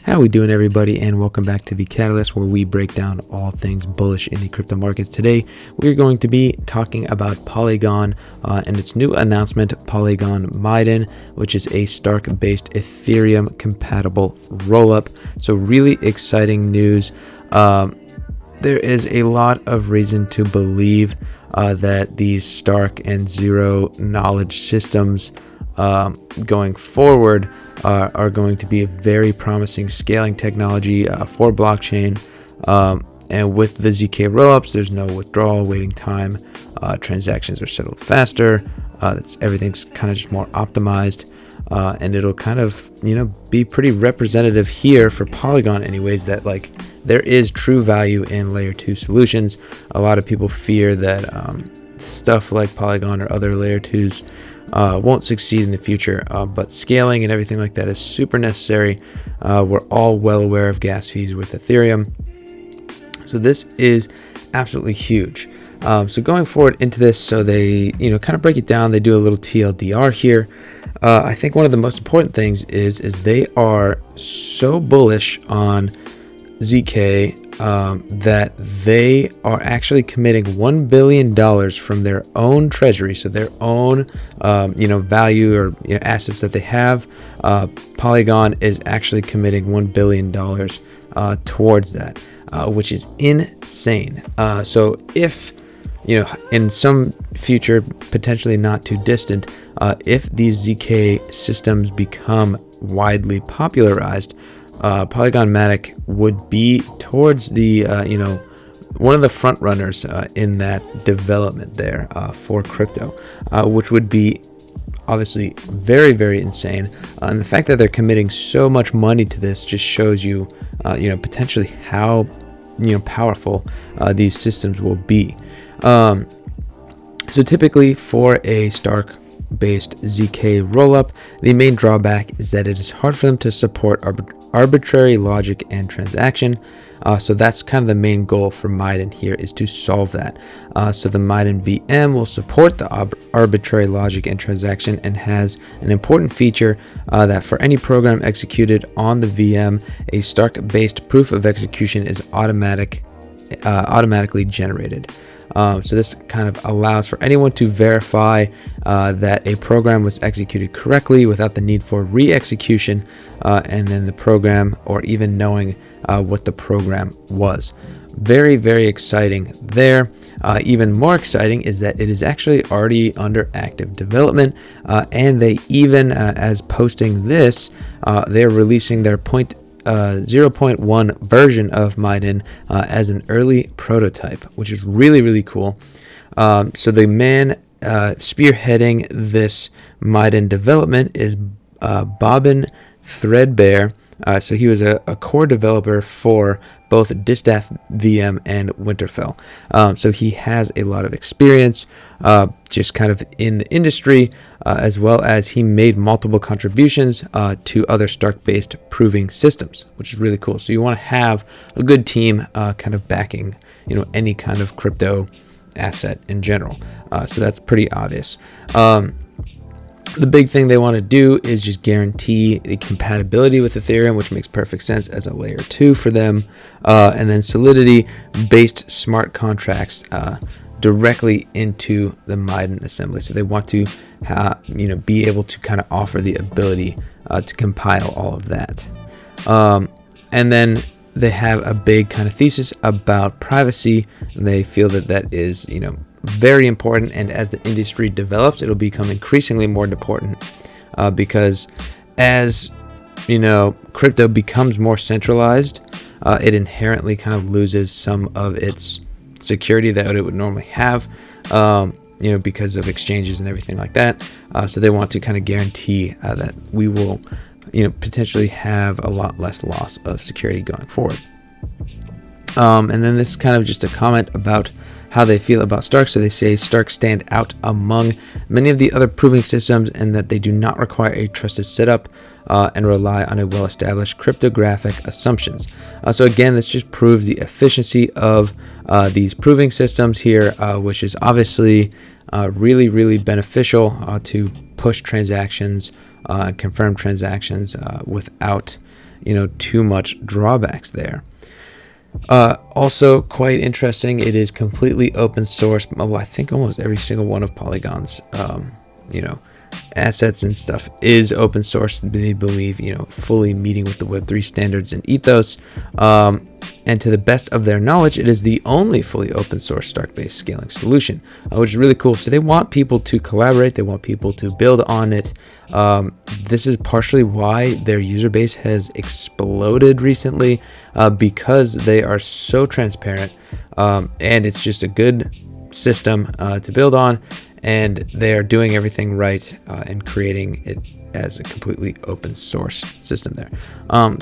How we doing, everybody, and welcome back to the Catalyst, where we break down all things bullish in the crypto markets. Today we're going to be talking about Polygon and its new announcement, Polygon Maiden, which is a Stark based Ethereum compatible rollup. So really exciting news. There is a lot of reason to believe that these Stark and zero knowledge systems going forward are going to be a very promising scaling technology for blockchain. And with the ZK rollups, there's no withdrawal waiting time. Transactions are settled faster. Everything's kind of just more optimized. And it'll kind of, be pretty representative here for Polygon anyways, that there is true value in layer 2 solutions. A lot of people fear that stuff like Polygon or other layer 2s won't succeed in the future, but scaling and everything like that is super necessary. We're all well aware of gas fees with Ethereum, so this is absolutely huge. So going forward into this, so they kind of break it down. They do a little TLDR here. I think one of the most important things is they are so bullish on ZK that they are actually committing $1 billion from their own treasury, so their own value or assets that they have. Polygon is actually committing $1 billion towards that, which is insane. So if in some future, potentially not too distant, if these ZK systems become widely popularized, Polygon MATIC would be towards the one of the front runners in that development there for crypto, which would be obviously very, very insane. And the fact that they're committing so much money to this just shows you potentially how powerful these systems will be. So typically for a Stark based ZK rollup, the main drawback is that it is hard for them to support arbitrary logic and transaction. So that's kind of the main goal for Maiden here, is to solve that. So the Maiden VM will support the arbitrary logic and transaction, and has an important feature that for any program executed on the VM, a Stark based proof of execution is automatically generated. So this kind of allows for anyone to verify that a program was executed correctly without the need for re-execution, and then the program, or even knowing what the program was. Very, very exciting there. Even more exciting is that it is actually already under active development, and they even, as posting this, they're releasing their 0.1 version of Maiden as an early prototype, which is really, really cool. So the man spearheading this Maiden development is Bobbin Threadbare. So he was a core developer for both Distaff VM and Winterfell. So he has a lot of experience just kind of in the industry, as well as he made multiple contributions to other Stark-based proving systems, which is really cool. So you want to have a good team kind of backing any kind of crypto asset in general. So that's pretty obvious. The big thing they want to do is just guarantee the compatibility with Ethereum, which makes perfect sense as a layer 2 for them, and then Solidity-based smart contracts directly into the Maiden assembly. So they want to be able to kind of offer the ability to compile all of that. And then they have a big kind of thesis about privacy. They feel that that is very important, and as the industry develops, it'll become increasingly more important, because as crypto becomes more centralized, it inherently kind of loses some of its security that it would normally have, because of exchanges and everything like that. So they want to kind of guarantee that we will potentially have a lot less loss of security going forward. And then this is kind of just a comment about how they feel about Stark. So they say Stark stand out among many of the other proving systems, and that they do not require a trusted setup and rely on a well-established cryptographic assumptions. So again, this just proves the efficiency of these proving systems here, which is obviously really, really beneficial to push transactions, confirm transactions without too much drawbacks there. Also quite interesting, it is completely open source. Well, I think almost every single one of Polygon's assets and stuff is open source. They believe, fully meeting with the Web3 standards and ethos. And to the best of their knowledge, it is the only fully open source Stark-based scaling solution, which is really cool. So they want people to collaborate. They want people to build on it. This is partially why their user base has exploded recently, because they are so transparent, and it's just a good system to build on. And they are doing everything right and creating it as a completely open source system there.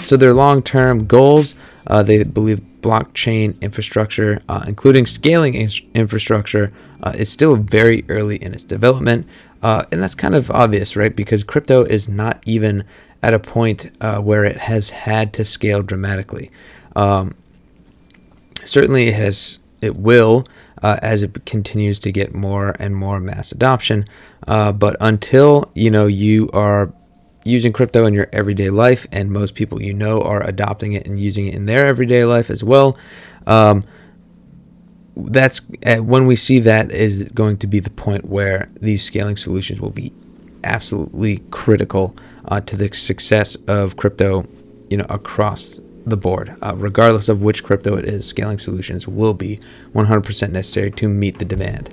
So their long-term goals, they believe blockchain infrastructure, including scaling infrastructure, is still very early in its development. And that's kind of obvious, right? Because crypto is not even at a point where it has had to scale dramatically. Certainly it will, as it continues to get more and more mass adoption. But until, you are using crypto in your everyday life, and most people are adopting it and using it in their everyday life as well, that's when we see that is going to be the point where these scaling solutions will be absolutely critical to the success of crypto, across the board. Regardless of which crypto it is, scaling solutions will be 100% necessary to meet the demand.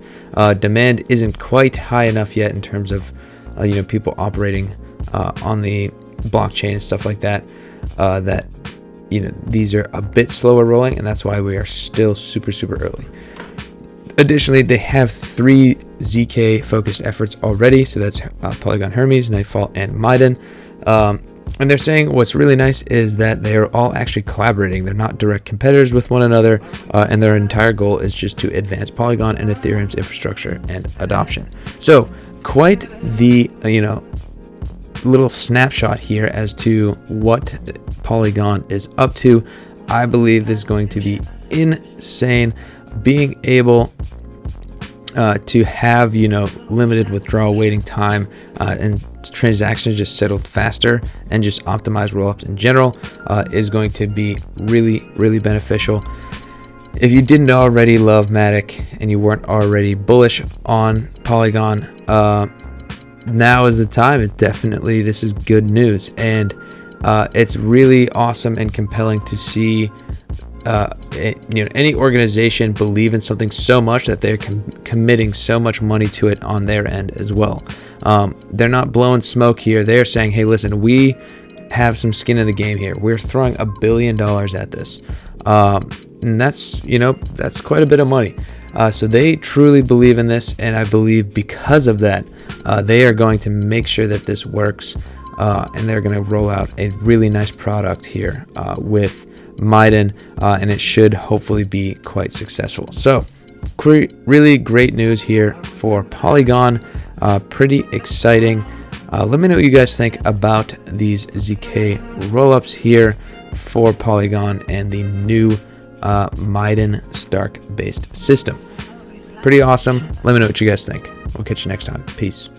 Demand isn't quite high enough yet in terms of people operating on the blockchain and stuff like that, that these are a bit slower rolling, and that's why we are still super early. Additionally, they have 3 ZK focused efforts already, so that's Polygon Hermes, Nightfall, and Maiden. And they're saying what's really nice is that they are all actually collaborating. They're not direct competitors with one another, and their entire goal is just to advance Polygon and Ethereum's infrastructure and adoption. So quite the little snapshot here as to what Polygon is up to. I believe this is going to be insane. Being able to have limited withdrawal waiting time and transactions just settled faster, and just optimized rollups in general is going to be really beneficial. If you didn't already love MATIC and you weren't already bullish on Polygon, now is the time. This is good news, and it's really awesome and compelling to see any organization believe in something so much that they're committing so much money to it on their end as well. They're not blowing smoke here. They're saying, hey, listen, we have some skin in the game here. We're throwing $1 billion at this, and that's quite a bit of money. So they truly believe in this, and I believe because of that, they are going to make sure that this works, and they're going to roll out a really nice product here with Maiden, and it should hopefully be quite successful. So really great news here for Polygon. Pretty exciting. Let me know what you guys think about these ZK rollups here for Polygon and the new Maiden Stark based system. Pretty awesome. Let me know what you guys think. We'll catch you next time. Peace.